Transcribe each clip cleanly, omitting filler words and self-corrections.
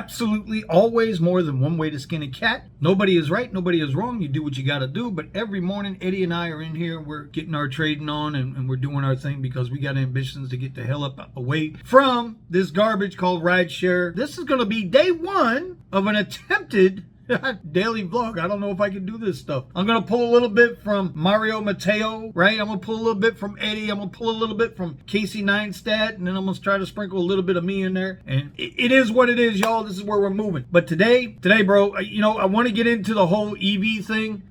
absolutely always more than one way to skin a cat. Nobody is right, nobody is wrong. You do what you got to do. But every morning, Eddie and I are in here. We're getting our trading on, and we're doing our thing because we got ambitions to get the hell up away from this garbage called rideshare. This is going to be day one of an attempted daily vlog. I don't know if I can do this stuff. I'm gonna pull a little bit from Mario Mateo, right? I'm gonna pull a little bit from Eddie. I'm gonna pull a little bit from Casey Neistat, and then I'm gonna try to sprinkle a little bit of me in there. And it is what it is, y'all. This is where we're moving. But today, bro, you know, I want to get into the whole EV thing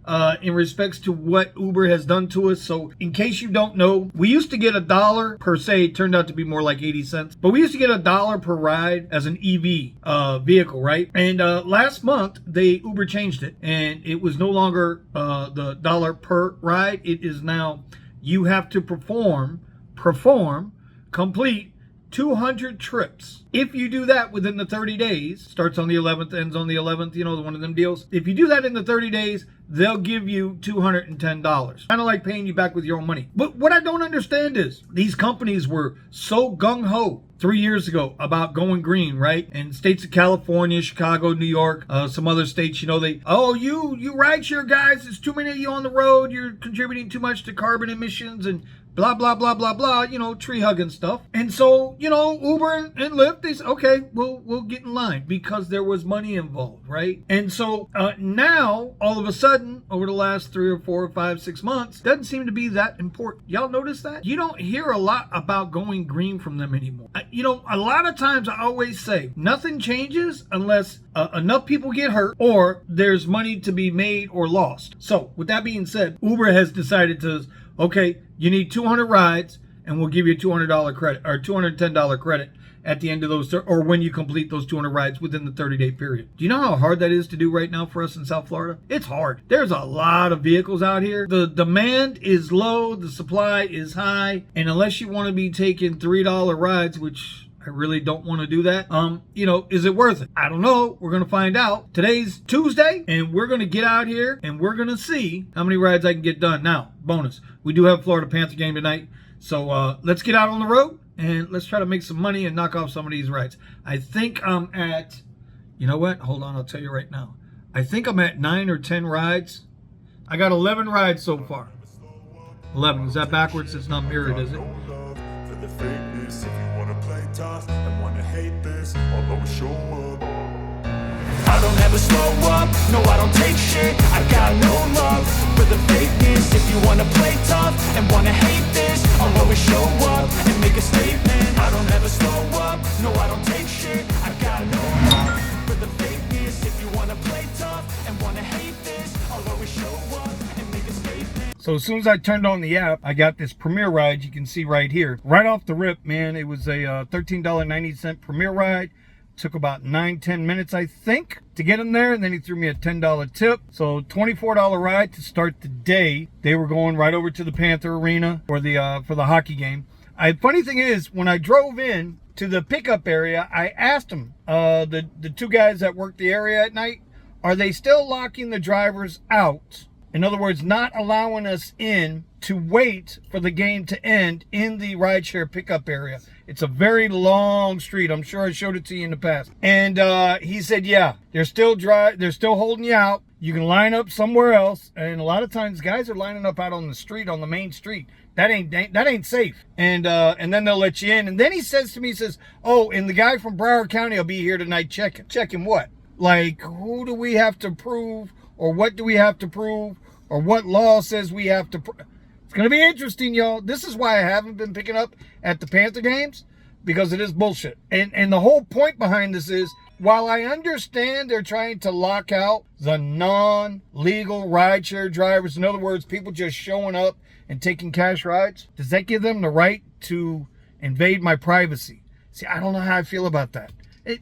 in respects to what Uber has done to us. So in case you don't know, we used to get $1 per se. It turned out to be more like 80 cents. But we used to get $1 per ride as an EV vehicle, right? And last month, Uber changed it, and it was no longer the $1 per ride. It is now you have to complete 200 trips. If you do that within the 30 days, starts on the 11th, ends on the 11th, you know, one of them deals. If you do that in the 30 days, they'll give you $210. Kind of like paying you back with your own money. But what I don't understand is these companies were so gung-ho 3 years ago about going green, right? And states of California, Chicago, New York, some other states, you know, you rideshare guys, there's too many of you on the road, you're contributing too much to carbon emissions and blah, blah, blah, blah, blah, you know, tree hugging stuff. And so, you know, Uber and Lyft, they said, okay, we'll get in line because there was money involved, right? And so now, all of a sudden, over the last 3 or 4 or 5, 6 months, doesn't seem to be that important. Y'all notice that? You don't hear a lot about going green from them anymore. You know, a lot of times I always say, nothing changes unless enough people get hurt or there's money to be made or lost. So, with that being said, Uber has decided to, okay, you need 200 rides, and we'll give you a $200 credit or $210 credit at the end of those, or when you complete those 200 rides within the 30-day period. Do you know how hard that is to do right now for us in South Florida? It's hard. There's a lot of vehicles out here. The demand is low, the supply is high, and unless you want to be taking $3 rides, which I really don't want to do that. You know, is it worth it? I don't know. We're going to find out. Today's Tuesday, and we're going to get out here, and we're going to see how many rides I can get done. Now, bonus, we do have a Florida Panther game tonight, so let's get out on the road, and let's try to make some money and knock off some of these rides. I think I'm at, you know what? Hold on, I'll tell you right now. I think I'm at 9 or 10 rides. I got 11 rides so far. 11. Is that backwards? It's not mirrored, is it? Tough and wanna hate this, I'll always show up. I don't ever slow up, no I don't take shit. I got no love for the fakeness. If you wanna play tough and wanna hate this, I'll always show up and make a statement. I don't ever slow up, no I don't take shit. I got no love for the fakeness. If you wanna play tough and wanna hate this, I'll always show up and make a statement. So as soon as I turned on the app, I got this Premier ride you can see right here. Right off the rip, man, it was a $13.90 Premier ride. Took about 9-10 minutes, I think, to get him there, and then he threw me a $10 tip. So $24 ride to start the day. They were going right over to the Panther Arena for the hockey game. Funny thing is, when I drove in to the pickup area, I asked them, the two guys that work the area at night, are they still locking the drivers out? In other words, not allowing us in to wait for the game to end in the rideshare pickup area. It's a very long street. I'm sure I showed it to you in the past. And he said, yeah, they're still holding you out. You can line up somewhere else. And a lot of times guys are lining up out on the street, on the main street. That ain't safe. And then they'll let you in. And then he says to me, he says, oh, and the guy from Broward County will be here tonight checking. Checking what? Like, who do we have to prove? Or what do we have to prove? Or what law says we have to prove? It's going to be interesting, y'all. This is why I haven't been picking up at the Panther games, because it is bullshit. And the whole point behind this is, while I understand they're trying to lock out the non-legal rideshare drivers, in other words, people just showing up and taking cash rides, does that give them the right to invade my privacy? See, I don't know how I feel about that.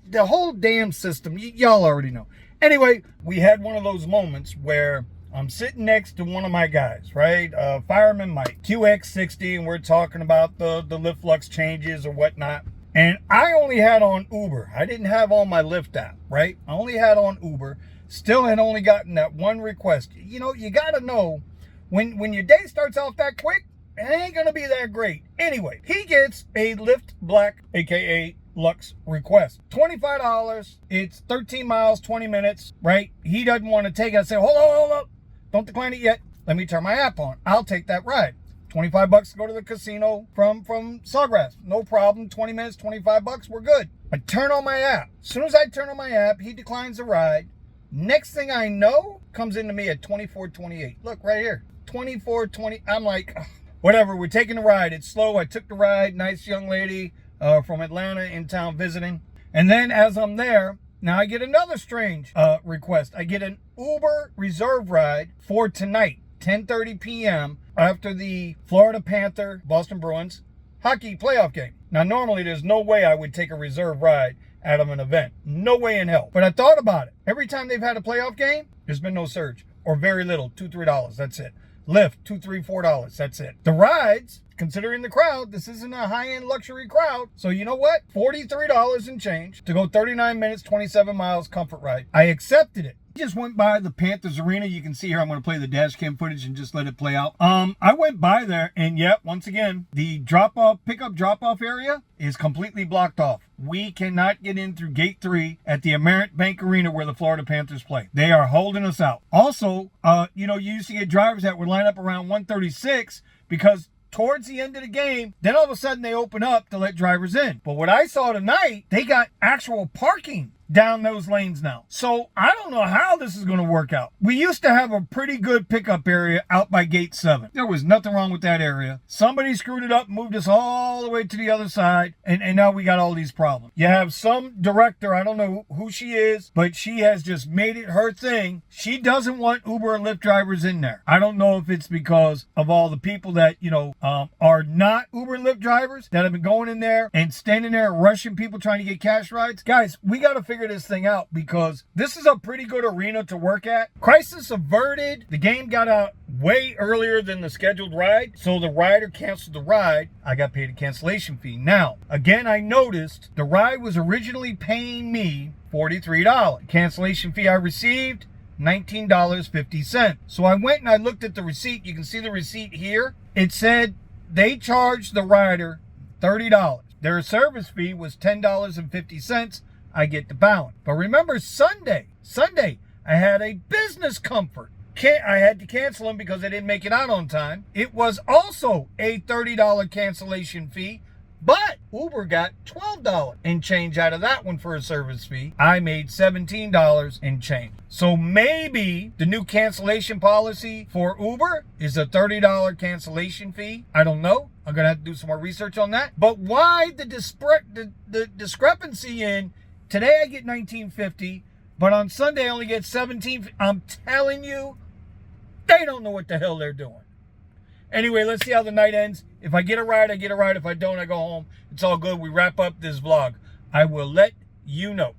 The whole damn system, y'all already know. Anyway, we had one of those moments where I'm sitting next to one of my guys, right? Fireman Mike, QX60, and we're talking about the Lyft Lux changes or whatnot. And I only had on Uber. I didn't have on my Lyft app, right? I only had on Uber. Still had only gotten that one request. You know, you got to know, when your day starts off that quick, it ain't going to be that great. Anyway, he gets a Lyft Black, a.k.a. Lux request. $25. It's 13 miles, 20 minutes, right? He doesn't want to take it. I say, hold up. Don't decline it yet. Let me turn my app on. I'll take that ride. $25 to go to the casino from Sawgrass. No problem. 20 minutes, $25. We're good. I turn on my app. As soon as I turn on my app, he declines the ride. Next thing I know, comes into me at 24.28. Look right here. 24.20. I'm like, ugh. Whatever. We're taking the ride. It's slow. I took the ride. Nice young lady from Atlanta in town visiting. And then as I'm there, now I get another strange request. I get an Uber reserve ride for tonight, 10:30 p.m. after the Florida Panther Boston Bruins hockey playoff game. Now, normally there's no way I would take a reserve ride out of an event. No way in hell. But I thought about it. Every time they've had a playoff game, there's been no surge or very little, $2, $3. That's it. Lyft, $2, $3, $4. That's it. The rides, considering the crowd, this isn't a high-end luxury crowd. So you know what? $43 and change to go 39 minutes, 27 miles comfort ride. I accepted it. Just went by the Panthers arena. You can see here, I'm going to play the dash cam footage and just let it play out. I went by there, and yet, once again, the pickup drop-off area is completely blocked off. We cannot get in through gate 3 at the Amerit Bank Arena where the Florida Panthers play. They are holding us out. Also, you used to get drivers that would line up around 136 because towards the end of the game, then all of a sudden they open up to let drivers in. But what I saw tonight, they got actual parking down those lanes now. So I don't know how this is going to work out. We used to have a pretty good pickup area out by gate 7. There was nothing wrong with that area. Somebody screwed it up, moved us all the way to the other side, and now we got all these problems. You have some director, I don't know who she is, but she has just made it her thing. She doesn't want Uber and Lyft drivers in there. I don't know if it's because of all the people that, are not Uber and Lyft drivers that have been going in there and standing there rushing people trying to get cash rides. Guys, we got to figure this thing out because this is a pretty good arena to work at. Crisis averted. The game got out way earlier than the scheduled ride, so the rider canceled the ride. I got paid a cancellation fee. Now, again, I noticed the ride was originally paying me $43. Cancellation fee I received, $19.50. So I went and I looked at the receipt. You can see the receipt here. It said they charged the rider $30. Their service fee was $10.50. I get the balance. But remember Sunday, I had a business comfort. I had to cancel them because I didn't make it out on time. It was also a $30 cancellation fee, but Uber got $12 and change out of that one for a service fee. I made $17 and change. So maybe the new cancellation policy for Uber is a $30 cancellation fee. I don't know. I'm going to have to do some more research on that. But why the discrepancy in today I get $19.50, but on Sunday I only get $17. I'm telling you, they don't know what the hell they're doing. Anyway, let's see how the night ends. If I get a ride, I get a ride. If I don't, I go home. It's all good. We wrap up this vlog. I will let you know.